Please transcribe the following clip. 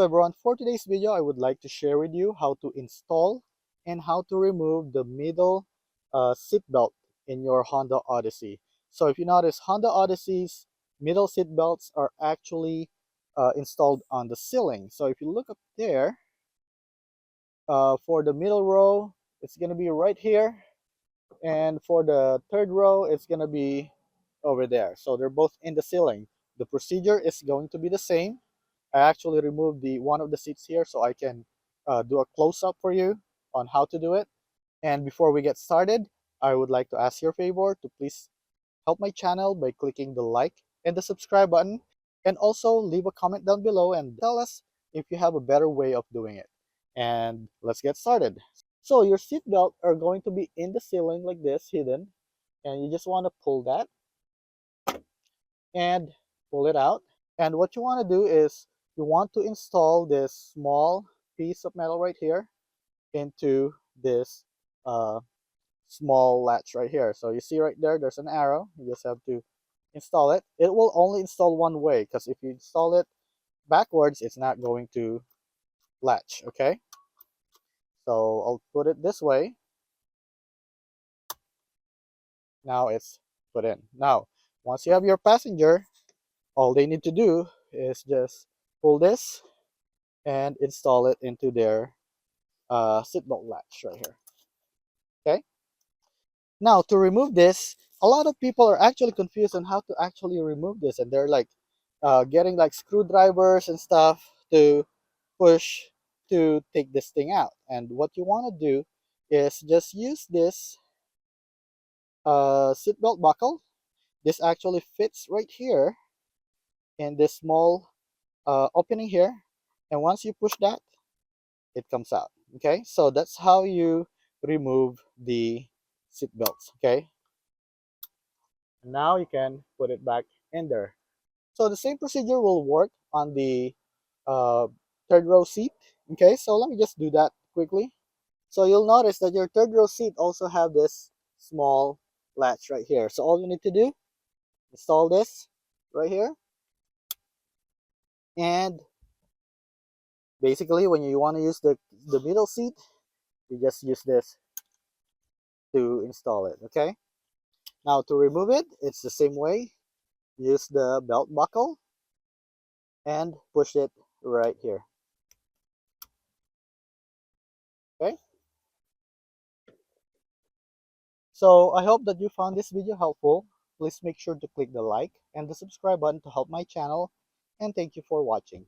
everyone, for today's video I would like to share with you how to install and how to remove the middle seat belt in your Honda Odyssey. So if you notice, Honda Odyssey's middle seat belts are actually installed on the ceiling. So if you look up there, for the middle row it's going to be right here, and for the third row it's going to be over there. So they're both in the ceiling. The procedure is going to be the same. I actually removed the one of the seats here so I can do a close-up for you on how to do it. And before we get started, I would like to ask your favor to please help my channel by clicking the like and the subscribe button, and also leave a comment down below and tell us if you have a better way of doing it. And let's get started. So your seat belt are going to be in the ceiling like this, hidden, and you just want to pull that and pull it out. And what you want to do is you want to install this small piece of metal right here into this small latch right here. So you see right there, there's an arrow. You just have to install it. It will only install one way, because if you install it backwards, it's not going to latch. Okay, so I'll put it this way. Now it's put in. Now once you have your passenger, all they need to do is just pull this and install it into their seatbelt latch right here. Okay, now to remove this, a lot of people are actually confused on how to actually remove this, and they're like getting like screwdrivers and stuff to push to take this thing out. And what you want to do is just use this seatbelt buckle. This actually fits right here in this small opening here, and once you push that, it comes out. Okay, so that's how you remove the seat belts. Okay, now you can put it back in there. So the same procedure will work on the uh, third row seat. Okay, so let me just do that quickly. So you'll notice that your third row seat also have this small latch right here. So all you need to do, install this right here, and basically when you want to use the middle seat, you just use this to install it. Okay, now to remove it, it's the same way. Use the belt buckle and push it right here. Okay, so I hope that you found this video helpful. Please make sure to click the like and the subscribe button to help my channel, and thank you for watching.